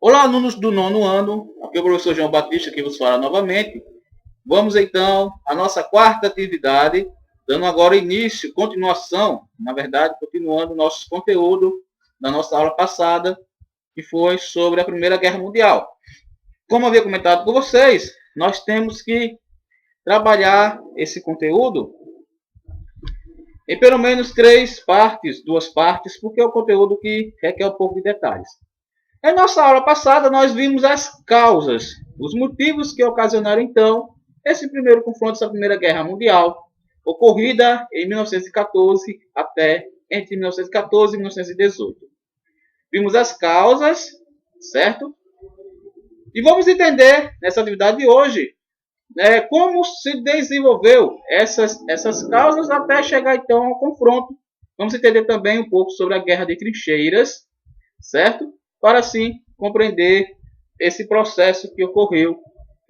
Olá, alunos do nono ano, aqui é o professor João Batista que vos fala novamente. Vamos então à nossa quarta atividade, dando agora início, continuação, na verdade, continuando o nosso conteúdo da nossa aula passada, que foi sobre a Primeira Guerra Mundial. Como havia comentado com vocês, nós temos que trabalhar esse conteúdo em pelo menos duas partes, porque é o conteúdo que requer um pouco de detalhes. Em nossa aula passada, nós vimos as causas, os motivos que ocasionaram, então, esse primeiro confronto da Primeira Guerra Mundial, ocorrida em 1914 até entre 1914 e 1918. Vimos as causas, certo? E vamos entender, nessa atividade de hoje, como se desenvolveu essas causas até chegar, então, ao confronto. Vamos entender também um pouco sobre a Guerra de Trincheiras, certo? Para assim compreender esse processo que ocorreu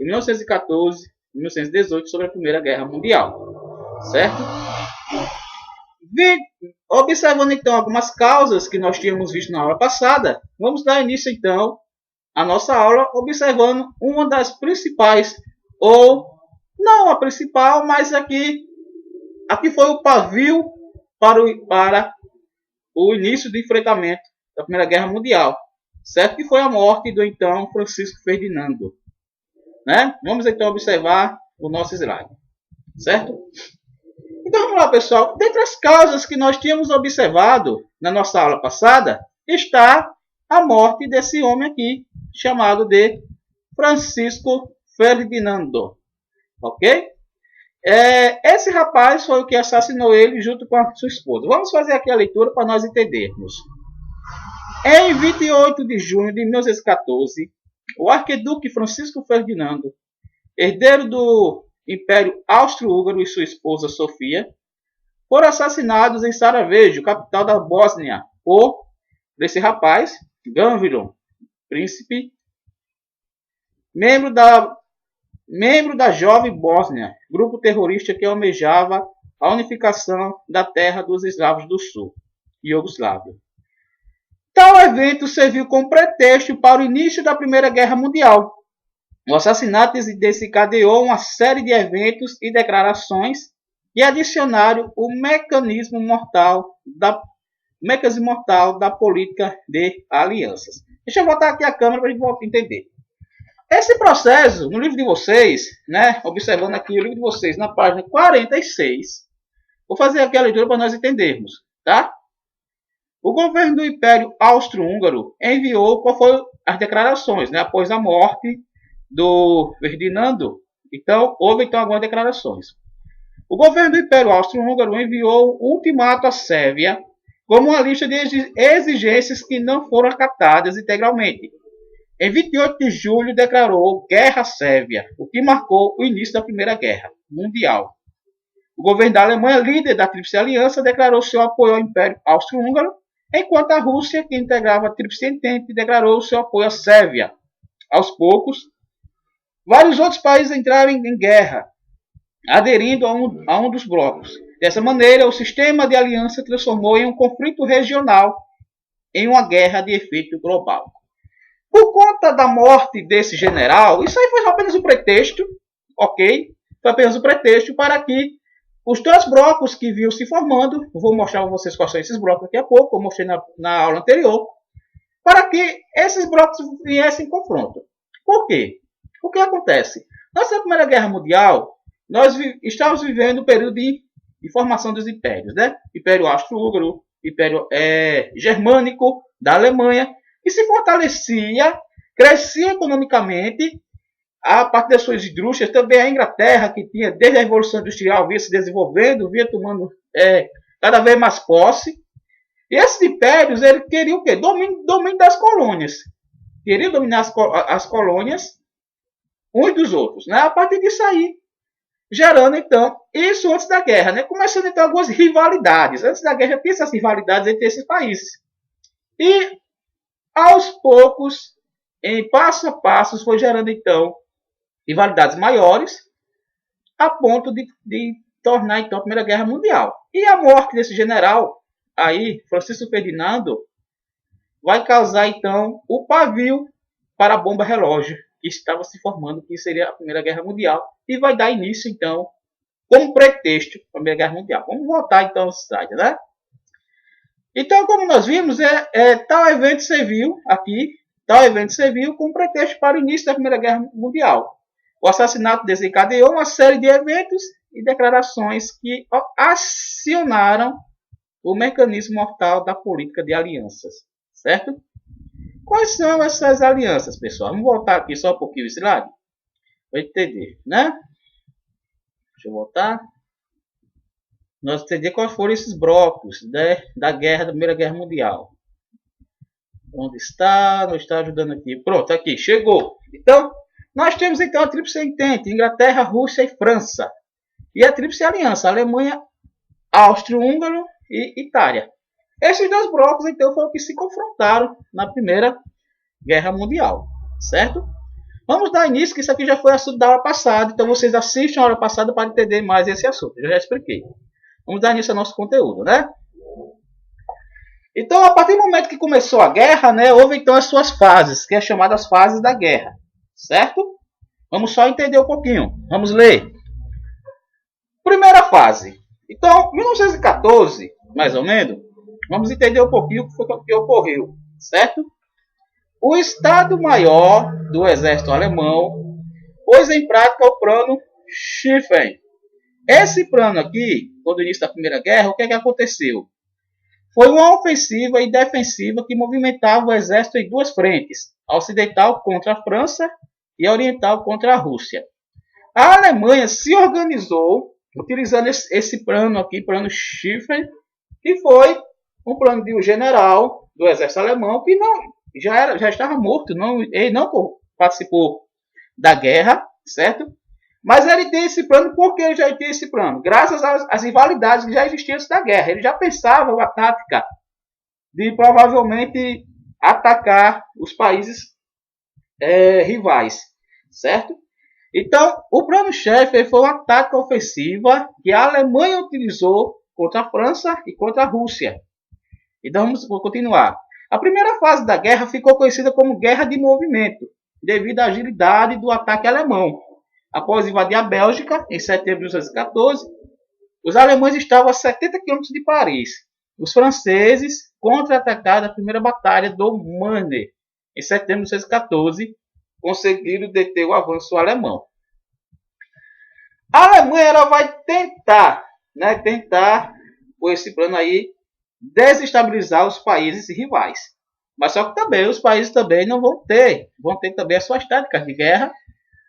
em 1914 e 1918 sobre a Primeira Guerra Mundial, certo? Observando então algumas causas que nós tínhamos visto na aula passada, vamos dar início então à nossa aula observando uma das principais, ou não a principal, mas aqui foi o pavio para o início do enfrentamento da Primeira Guerra Mundial, certo? Que foi a morte do então Francisco Ferdinando, né? Vamos então observar o nosso slide, certo? Então vamos lá, pessoal. Dentre as causas que nós tínhamos observado na nossa aula passada, está a morte desse homem aqui, chamado de Francisco Ferdinando, ok? Esse rapaz foi o que assassinou ele junto com a sua esposa. Vamos fazer aqui a leitura para nós entendermos. Em 28 de junho de 1914, o arquiduque Francisco Ferdinando, herdeiro do Império Austro-Húngaro, e sua esposa Sofia, foram assassinados em Sarajevo, capital da Bósnia, por esse rapaz, Gavrilo Príncipe, membro da Jovem Bósnia, grupo terrorista que almejava a unificação da terra dos eslavos do sul, Iugoslávia. Tal evento serviu como pretexto para o início da Primeira Guerra Mundial. O assassinato desencadeou uma série de eventos e declarações que adicionaram o mecanismo mortal da política de alianças. Deixa eu voltar aqui a câmera para a gente entender. Esse processo, no livro de vocês, né, observando aqui o livro de vocês, na página 46, vou fazer aqui a leitura para nós entendermos, tá? O governo do Império Austro-Húngaro enviou qual foram as declarações, né, após a morte do Ferdinando. Então, houve algumas declarações. O governo do Império Austro-Húngaro enviou um ultimato à Sérvia como uma lista de exigências que não foram acatadas integralmente. Em 28 de julho, declarou guerra à Sérvia, o que marcou o início da Primeira Guerra Mundial. O governo da Alemanha, líder da Tríplice Aliança, declarou seu apoio ao Império Austro-Húngaro, enquanto a Rússia, que integrava a Tríplice Entente, declarou seu apoio à Sérvia. Aos poucos, vários outros países entraram em guerra, aderindo a um dos blocos. Dessa maneira, o sistema de aliança transformou em um conflito regional, em uma guerra de efeito global. Por conta da morte desse general, isso aí foi apenas um pretexto, ok? Foi apenas um pretexto para que os dois blocos que vinham se formando, vou mostrar para vocês quais são esses blocos daqui a pouco, eu mostrei na aula anterior, para que esses blocos viessem em confronto. Por quê? O que acontece? Na Primeira Guerra Mundial, nós estávamos vivendo um período de formação dos impérios, né? Império Austro-Húngaro, Império Germânico da Alemanha, e se fortalecia, crescia economicamente, a partir das suas indústrias, também a Inglaterra, que tinha, desde a Revolução Industrial, vinha se desenvolvendo, vinha tomando cada vez mais posse. E esses impérios, eles queriam o quê? Domínio das colônias. Queriam dominar as colônias uns dos outros, né? A partir disso aí, gerando, então, isso antes da guerra, né? Começando, então, algumas rivalidades. Antes da guerra, tinha essas rivalidades entre esses países. E, aos poucos, em passo a passo, foi gerando, então, rivalidades maiores, a ponto de tornar, então, a Primeira Guerra Mundial. E a morte desse general, aí, Francisco Ferdinando, vai causar, então, o pavio para a bomba relógio, que estava se formando, que seria a Primeira Guerra Mundial, e vai dar início, então, como pretexto à Primeira Guerra Mundial. Vamos voltar, então, ao slide, né? Então, como nós vimos, tal evento serviu como pretexto para o início da Primeira Guerra Mundial. O assassinato desencadeou uma série de eventos e declarações que acionaram o mecanismo mortal da política de alianças, certo? Quais são essas alianças, pessoal? Vamos voltar aqui só um pouquinho o slide para entender, né? Deixa eu voltar. Nós entender quais foram esses blocos, né, da Primeira Guerra Mundial. Onde está? Não está ajudando aqui. Pronto, aqui, chegou. Então, nós temos então a Tríplice Entente, Inglaterra, Rússia e França. E a Tríplice Aliança, Alemanha, Áustria-Húngaro e Itália. Esses dois blocos, então, foram que se confrontaram na Primeira Guerra Mundial, certo? Vamos dar início, que isso aqui já foi assunto da aula passada, então vocês assistam a aula passada para entender mais esse assunto. Eu já expliquei. Vamos dar início ao nosso conteúdo, né? Então, a partir do momento que começou a guerra, né, houve então as suas fases, que é chamadas fases da guerra, certo? Vamos só entender um pouquinho. Vamos ler. Primeira fase. Então, 1914, mais ou menos, vamos entender um pouquinho o que foi que ocorreu, certo? O Estado-Maior do Exército Alemão pôs em prática o plano Schlieffen. Esse plano aqui, quando início da Primeira Guerra, o que aconteceu? Foi uma ofensiva e defensiva que movimentava o exército em duas frentes, a ocidental contra a França e a oriental contra a Rússia. A Alemanha se organizou utilizando esse plano aqui, plano Schlieffen, que foi um plano de um general do exército alemão que já estava morto, ele não participou da guerra, certo? Mas ele tem esse plano, porque ele já tinha esse plano? Graças às rivalidades que já existiam antes da guerra. Ele já pensava a tática de provavelmente atacar os países rivais, certo? Então, o plano-chefe foi uma tática ofensiva que a Alemanha utilizou contra a França e contra a Rússia. Então, vou continuar. A primeira fase da guerra ficou conhecida como Guerra de Movimento, devido à agilidade do ataque alemão. Após invadir a Bélgica, em setembro de 1914, os alemães estavam a 70 km de Paris. Os franceses contra-atacaram a primeira batalha do Marne, em setembro de 1914, conseguiram deter o avanço alemão. A Alemanha ela vai tentar, com esse plano aí, desestabilizar os países rivais. Mas só que também os países também não vão ter também as suas táticas de guerra,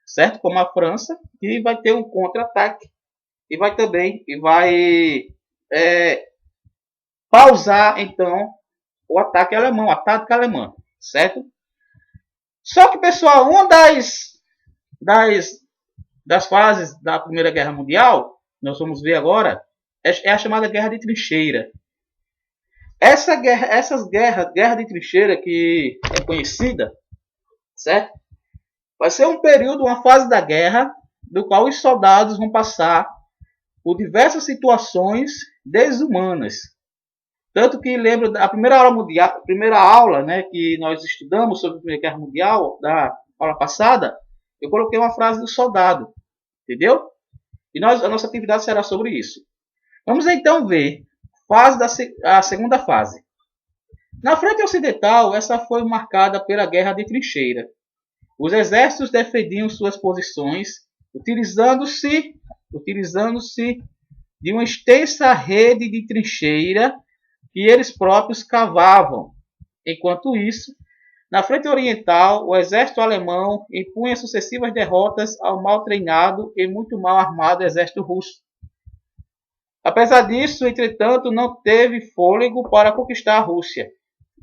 certo? Como a França, que vai ter um contra-ataque e vai pausar então o ataque alemão, a tática alemã, certo? Só que, pessoal, uma das fases da Primeira Guerra Mundial, nós vamos ver agora, é a chamada Guerra de Trincheira. Essa guerra de trincheira que é conhecida, certo? Vai ser um período, uma fase da guerra, do qual os soldados vão passar por diversas situações desumanas. Tanto que lembro da primeira aula, né, que nós estudamos sobre a Primeira Guerra Mundial, da aula passada, eu coloquei uma frase do soldado, entendeu? E a nossa atividade será sobre isso. Vamos então ver a segunda fase. Na frente ocidental, essa foi marcada pela Guerra de Trincheira. Os exércitos defendiam suas posições, utilizando-se de uma extensa rede de trincheira que eles próprios cavavam. Enquanto isso, na frente oriental, o exército alemão impunha sucessivas derrotas ao mal treinado e muito mal armado exército russo. Apesar disso, entretanto, não teve fôlego para conquistar a Rússia.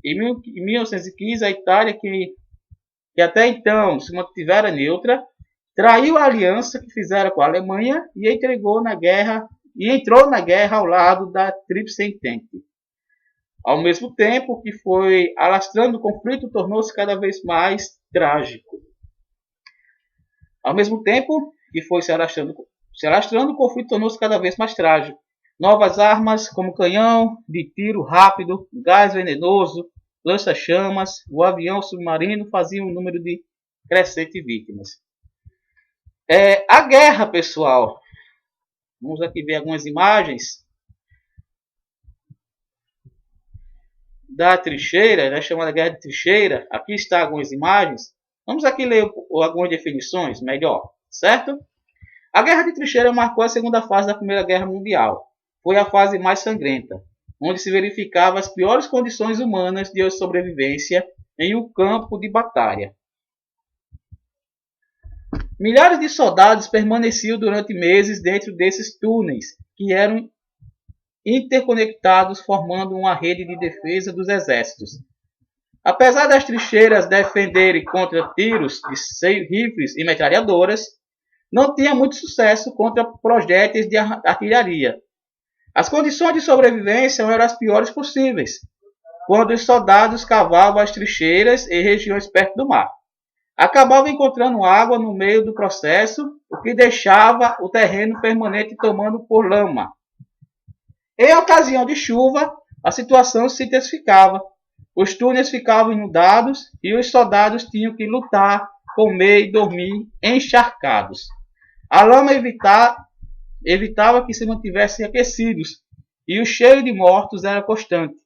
Em 1915, a Itália, que até então se mantivera neutra, traiu a aliança que fizera com a Alemanha e entrou na guerra ao lado da Tríplice Entente. Ao mesmo tempo que foi alastrando o conflito, tornou-se cada vez mais trágico. Ao mesmo tempo que foi se alastrando, o conflito tornou-se cada vez mais trágico. Novas armas, como canhão de tiro rápido, gás venenoso, lança-chamas, o avião submarino faziam um número de crescente vítimas. A guerra, pessoal. Vamos aqui ver algumas imagens da trincheira, né, chamada Guerra de Trincheira. Aqui está algumas imagens. Vamos aqui ler algumas definições melhor, certo? A Guerra de Trincheira marcou a segunda fase da Primeira Guerra Mundial. Foi a fase mais sangrenta, onde se verificavam as piores condições humanas de sobrevivência em um campo de batalha. Milhares de soldados permaneciam durante meses dentro desses túneis, que eram interconectados, formando uma rede de defesa dos exércitos. Apesar das trincheiras defenderem contra tiros de rifles e metralhadoras, não tinha muito sucesso contra projéteis de artilharia. As condições de sobrevivência eram as piores possíveis, quando os soldados cavavam as trincheiras em regiões perto do mar. Acabavam encontrando água no meio do processo, o que deixava o terreno permanente tomando por lama. Em ocasião de chuva, a situação se intensificava. Os túneis ficavam inundados e os soldados tinham que lutar, comer e dormir encharcados. A lama evitava que se mantivessem aquecidos e o cheiro de mortos era constante,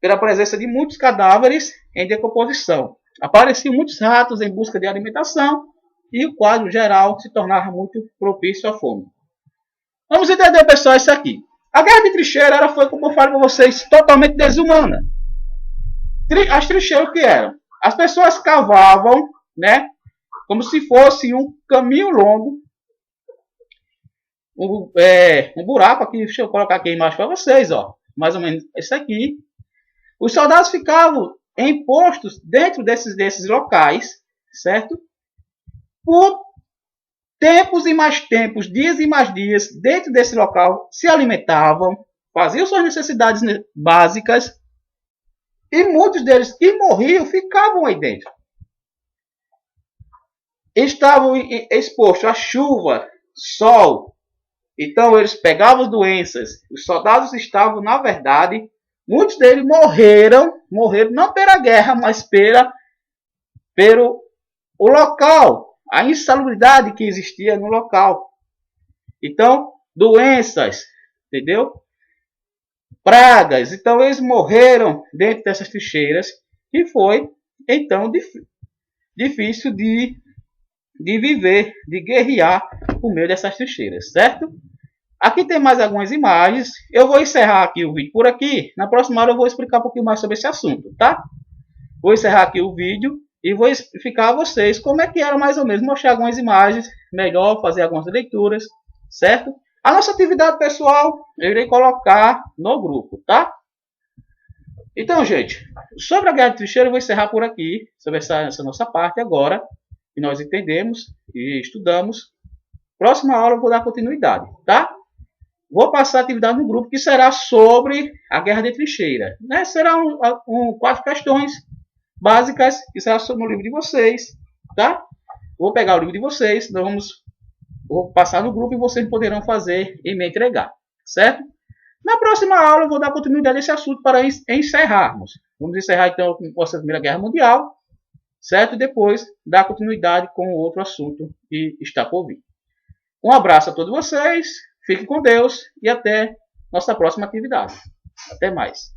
pela presença de muitos cadáveres em decomposição. Apareciam muitos ratos em busca de alimentação e o quadro geral se tornava muito propício à fome. Vamos entender, pessoal, isso aqui. A guerra de trincheira foi, como eu falo para vocês, totalmente desumana. As trincheiras o que eram? As pessoas cavavam, né, como se fosse um caminho longo, um buraco aqui. Deixa eu colocar aqui a imagem para vocês, ó, mais ou menos isso aqui. Os soldados ficavam em postos dentro desses locais, certo? Por tempos e mais tempos, dias e mais dias, dentro desse local, se alimentavam, faziam suas necessidades básicas, e muitos deles que morriam ficavam aí dentro. Estavam expostos à chuva, sol, então eles pegavam doenças. Os soldados estavam, na verdade, muitos deles morreram não pela guerra, mas pelo local, a insalubridade que existia no local. Então, doenças, entendeu? Pragas. Então, eles morreram dentro dessas trincheiras, e foi, então, difícil de viver, de guerrear por meio dessas trincheiras, certo? Aqui tem mais algumas imagens. Eu vou encerrar aqui o vídeo por aqui. Na próxima hora eu vou explicar um pouquinho mais sobre esse assunto, tá? Vou encerrar aqui o vídeo e vou explicar a vocês como é que era mais ou menos, mostrar algumas imagens, melhor fazer algumas leituras, certo? A nossa atividade, pessoal, eu irei colocar no grupo, tá? Então, gente, sobre a guerra de trincheira eu vou encerrar por aqui, sobre essa nossa parte agora, que nós entendemos e estudamos. Próxima aula eu vou dar continuidade, tá? Vou passar a atividade no grupo que será sobre a guerra de trincheira, né? Será 4 questões básicas que será sobre o livro de vocês, tá? Vou pegar o livro de vocês, vou passar no grupo e vocês poderão fazer e me entregar, certo? Na próxima aula eu vou dar continuidade a esse assunto para encerrarmos. Vamos encerrar então com a Primeira Guerra Mundial, certo? E depois dar continuidade com o outro assunto que está por vir. Um abraço a todos vocês, fiquem com Deus e até nossa próxima atividade. Até mais.